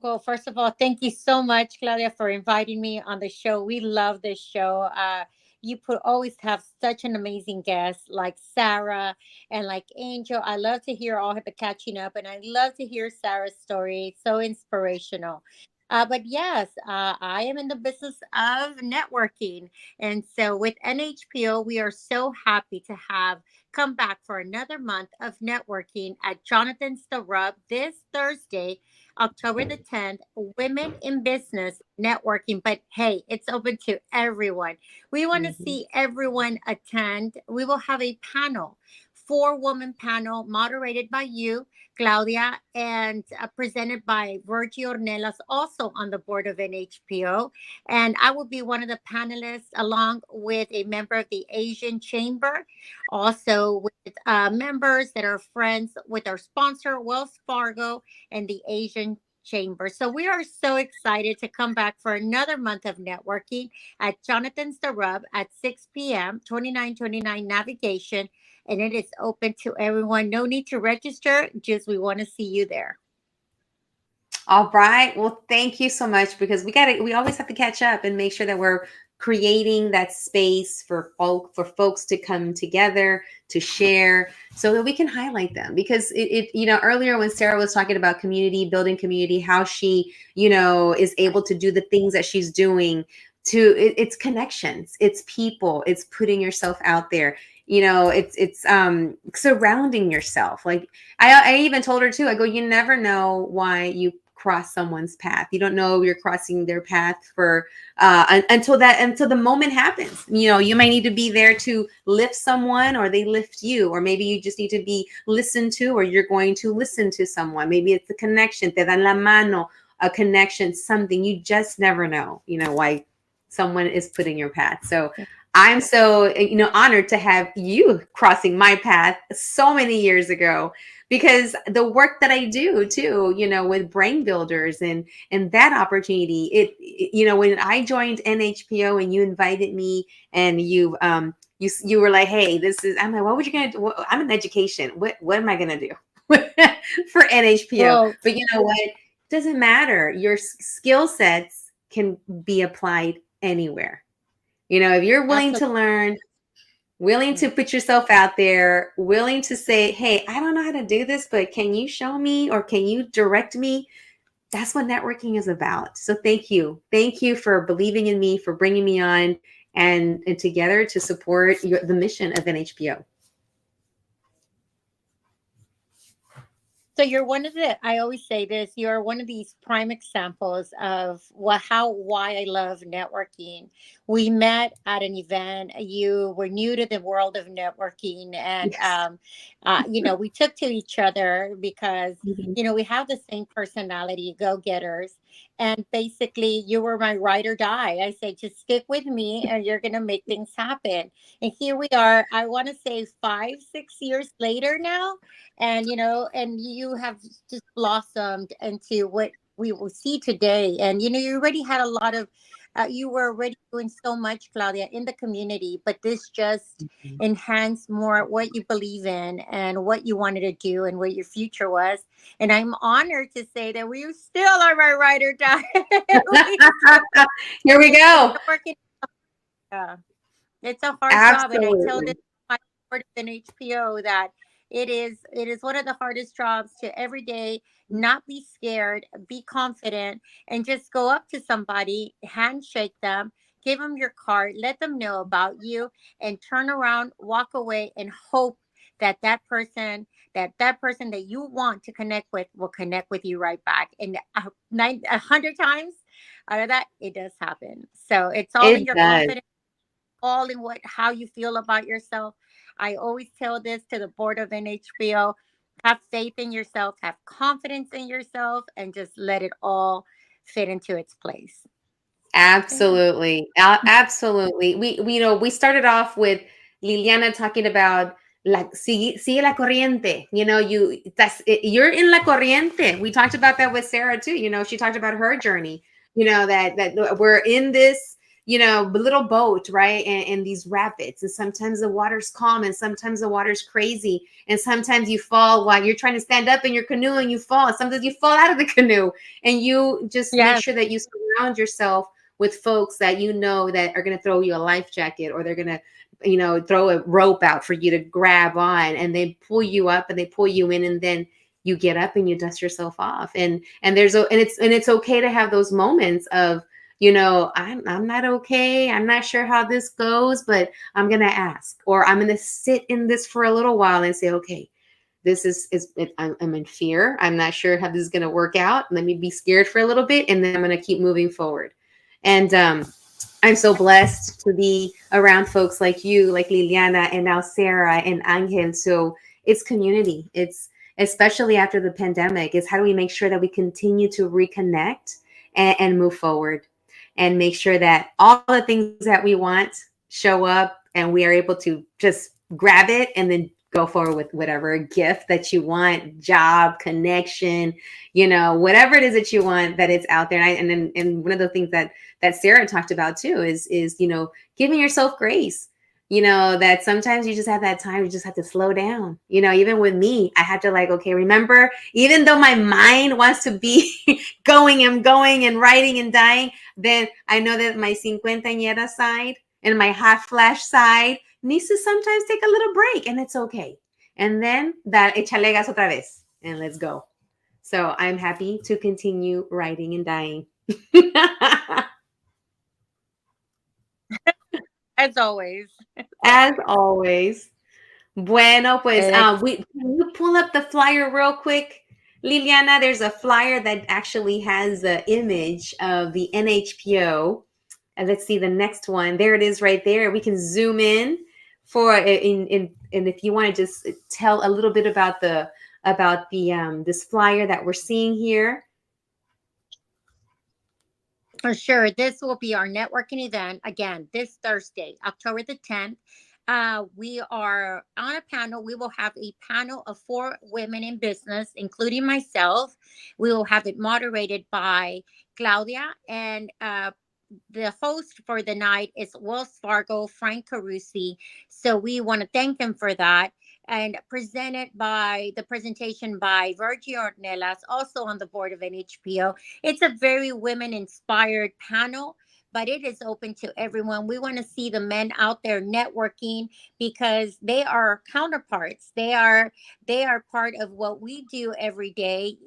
Well, first of all, thank you so much, Claudia, for inviting me on the show. We love this show. You always have such an amazing guest like Sarah and like Angel. I love to hear all the catching up, and I love to hear Sarah's story. It's so inspirational. But yes, I am in the business of networking. And so with NHPO, we are so happy to have come back for another month of networking at Jonathan's The Rub this Thursday, October the 10th, Women in Business Networking. But hey, it's open to everyone. We want to see everyone attend. We will have a panel, 4-woman panel moderated by you, Claudia, and presented by Virgie Ornelas, also on the board of NHPO. And I will be one of the panelists along with a member of the Asian Chamber, also with members that are friends with our sponsor, Wells Fargo, and the Asian Chamber. So we are so excited to come back for another month of networking at Jonathan's The Rub at 6 p.m., 2929 Navigation. And it is open to everyone. No need to register. Just we want to see you there. All right. Well, thank you so much, because we always have to catch up and make sure that we're creating that space for folks to come together, to share, so that we can highlight them. Because earlier when Sarah was talking about building community, how she, is able to do the things that she's doing it's connections, it's people, it's putting yourself out there. It's surrounding yourself. Like I even told her too, I go, you never know why you cross someone's path. You don't know you're crossing their path for until the moment happens. You might need to be there to lift someone, or they lift you, or maybe you just need to be listened to, or you're going to listen to someone. Maybe it's a connection, te dan la mano, a connection, something. You just never know, why someone is put in your path. So I'm so, honored to have you crossing my path so many years ago, because the work that I do too, with brain builders and that opportunity, when I joined NHPO and you invited me and you were like, hey, I'm like, what would you going to do? I'm in education. What am I going to do for NHPO? Well, but you know what? It doesn't matter. Your skill sets can be applied anywhere. If you're willing to learn, willing to put yourself out there, willing to say, hey, I don't know how to do this, but can you show me, or can you direct me? That's what networking is about. So thank you. Thank you for believing in me, for bringing me on, and together to support the mission of NHPO. So you're I always say this, you're one of these prime examples of why I love networking. We met at an event. You were new to the world of networking, and, yes. We took to each other because, we have the same personality, go-getters. And basically, you were my ride or die. I said, just stick with me and you're going to make things happen. And here we are, I want to say 5-6 years later now. And, and you have just blossomed into what we will see today. And, you already had a lot of You were already doing so much, Claudia, in the community, but this just enhanced more what you believe in and what you wanted to do and what your future was. And I'm honored to say that we still are my ride or die. Here we go. Yeah. It's a hard job, and I tell this to my board in HPO that it is one of the hardest jobs to every day not be scared, be confident, and just go up to somebody, handshake them, give them your card, let them know about you, and turn around, walk away, and hope that that person that you want to connect with will connect with you right back. And 100 times out of that, it does happen. So it's all in your confidence, all in how you feel about yourself. I always tell this to the board of NHPO: have faith in yourself, have confidence in yourself, and just let it all fit into its place. Absolutely. Absolutely. We started off with Liliana talking about like sigue la corriente. You're in la corriente. We talked about that with Sarah too. She talked about her journey, that we're in this little boat, right? And these rapids, and sometimes the water's calm, and sometimes the water's crazy, and sometimes you fall while you're trying to stand up in your canoe and you fall. Sometimes you fall out of the canoe, and you just make sure that you surround yourself with folks that that are going to throw you a life jacket, or they're going to throw a rope out for you to grab on, and they pull you up and they pull you in, and then you get up and you dust yourself off. And it's okay to have those moments of, I'm not okay. I'm not sure how this goes, but I'm going to ask, or I'm going to sit in this for a little while and say, okay, this I'm in fear. I'm not sure how this is going to work out. Let me be scared for a little bit, and then I'm going to keep moving forward. And I'm so blessed to be around folks like you, like Liliana, and now Sarah and Angel. So it's community. It's especially after the pandemic. It's how do we make sure that we continue to reconnect and move forward, and make sure that all the things that we want show up, and we are able to just grab it and then go forward with whatever gift that you want, job, connection, whatever it is that you want, that it's out there. And one of the things that Sarah talked about too is giving yourself grace. That sometimes you just have that time, you just have to slow down. Even with me, I had to okay, remember, even though my mind wants to be going and writing and dying, then I know that my cincuentañera side and my hot flash side needs to sometimes take a little break, and it's okay. And then échale gas otra vez, and let's go. So I'm happy to continue writing and dying. As always. As always. Bueno, pues, can you pull up the flyer real quick, Liliana? There's a flyer that actually has the image of the NHPO. And let's see the next one. There it is right there. We can zoom in and if you want to just tell a little bit about the this flyer that we're seeing here. For sure. This will be our networking event again this Thursday, October the 10th. We are on a panel. We will have a panel of 4 women in business, including myself. We will have it moderated by Claudia, and the host for the night is Wells Fargo, Frank Carusi. So we want to thank him for that. And presentation by Virgie Ornelas, also on the board of NHPO. It's a very women-inspired panel, but it is open to everyone. We want to see the men out there networking, because they are counterparts. They are part of what we do every day.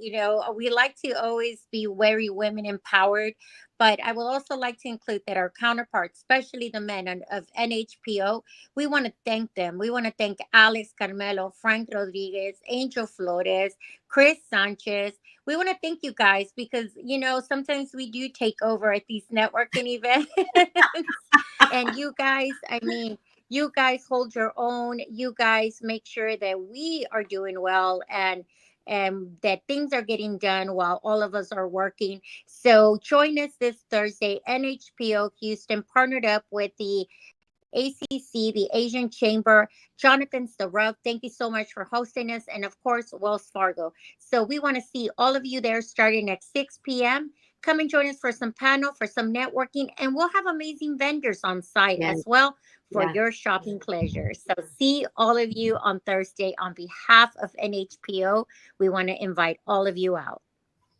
We like to always be very women empowered, but I will also like to include that our counterparts, especially the men of NHPO, we want to thank them. We want to thank Alex Carmelo, Frank Rodriguez, Angel Flores, Chris Sanchez. We want to thank you guys, because, sometimes we do take over at these networking events. And you guys hold your own. You guys make sure that we are doing well, and that things are getting done while all of us are working. So join us this Thursday. NHPO Houston partnered up with the ACC, the Asian Chamber. Jonathan Starub, thank you so much for hosting us. And of course, Wells Fargo. So we want to see all of you there starting at 6 p.m. come and join us for some panel, for some networking, and we'll have amazing vendors on site as well for your shopping pleasure. So see all of you on Thursday. On behalf of NHPO, we want to invite all of you out.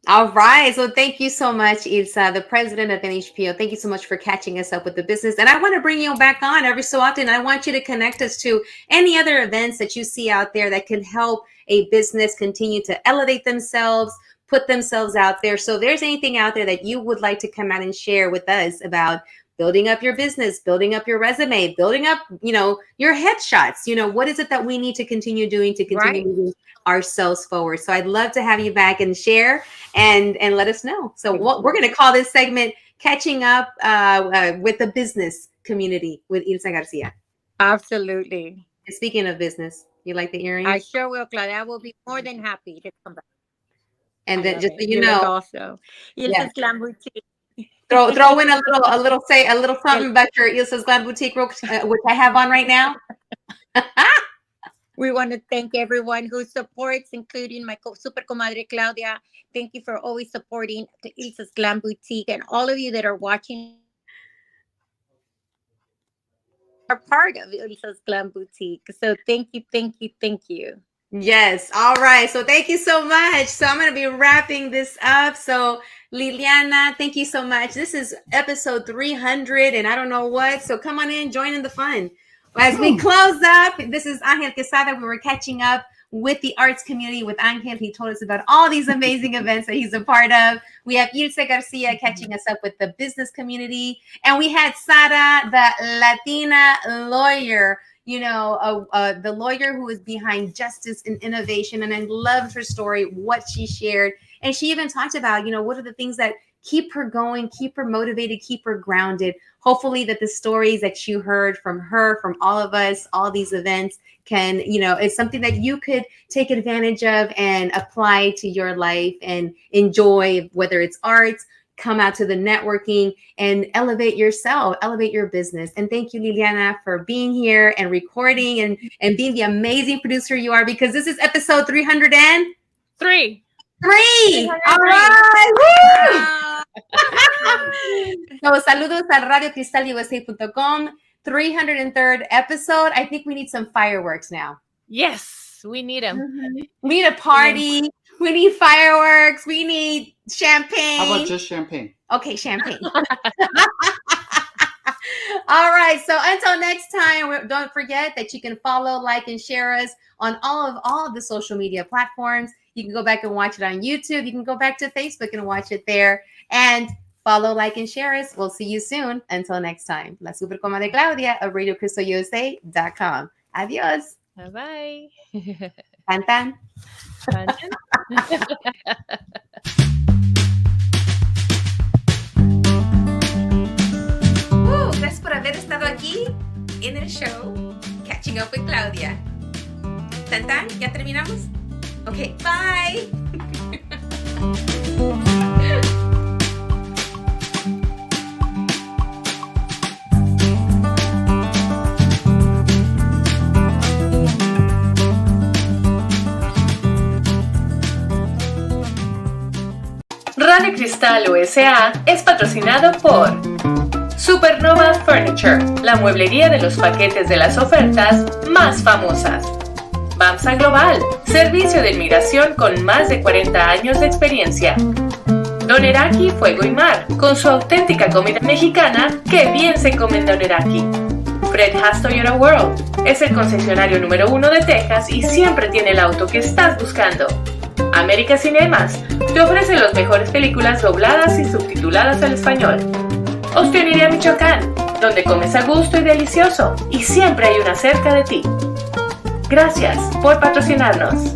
All right. So thank you so much, Ilsa, the president of NHPO. Thank you so much for catching us up with the business. And I want to bring you back on every so often. I want you to connect us to any other events that you see out there that can help a business continue to elevate themselves, put themselves out there. So if there's anything out there that you would like to come out and share with us about building up your business, building up your resume, building up, your headshots, what is it that we need to continue doing to continue moving ourselves forward? So I'd love to have you back and share and let us know. So we're going to call this segment Catching Up with the Business Community with Ilsa Garcia. Absolutely. And speaking of business, you like the earrings? I sure will, Claudia. I will be more than happy to come back. And then just so you know, also, Ilsa's Glam Boutique. Throw in a little something about your Ilsa's Glam Boutique, which I have on right now. We want to thank everyone who supports, including my super comadre Claudia. Thank you for always supporting Ilsa's Glam Boutique, and all of you that are watching are part of Ilsa's Glam Boutique. So thank you, thank you, thank you. Yes. All right. So thank you so much. So I'm going to be wrapping this up. So Liliana, thank you so much. This is episode 300 and I don't know what. So come on in, join in the fun. As we close up, this is Angel Quesada. We were catching up with the arts community with Angel. He told us about all these amazing events that he's a part of. We have Ilsa Garcia catching us up with the business community. And we had Sara, the Latina lawyer, the lawyer who is behind justice and innovation. And I loved her story, what she shared. And she even talked about, what are the things that keep her going, keep her motivated, keep her grounded. Hopefully that the stories that you heard from her, from all of us, all these events can, it's something that you could take advantage of and apply to your life and enjoy, whether it's arts, come out to the networking and elevate yourself, elevate your business. And thank you, Liliana, for being here and recording and being the amazing producer you are, because this is episode 303. All right. So saludos al radiocristalusa.com. 303rd episode. I think we need some fireworks now. Yes, we need them. We need a party. We need fireworks. We need champagne. How about just champagne? Okay, champagne. All right. So until next time, don't forget that you can follow, like, and share us on all of the social media platforms. You can go back and watch it on YouTube. You can go back to Facebook and watch it there. And follow, like, and share us. We'll see you soon. Until next time. La Super Comadre Claudia of RadioCristalUSA.com. Adios. Bye-bye. Tan, tan. Gracias por haber estado aquí en el show Catching Up with Claudia. Tan, tan. ¿Ya terminamos? Okay, bye. Radio Cristal USA es patrocinado por Supernova Furniture, la mueblería de los paquetes de las ofertas más famosas. BAMSA Global, servicio de inmigración con más de 40 años de experiencia. Doneraki Fuego y Mar, con su auténtica comida mexicana que bien se come en Doneraki. Fred Haas Toyota World, es el concesionario número 1 de Texas y siempre tiene el auto que estás buscando. América Cinemas, te ofrece las mejores películas dobladas y subtituladas al español. Hostelería Michoacán, donde comes a gusto y delicioso y siempre hay una cerca de ti. Gracias por patrocinarnos.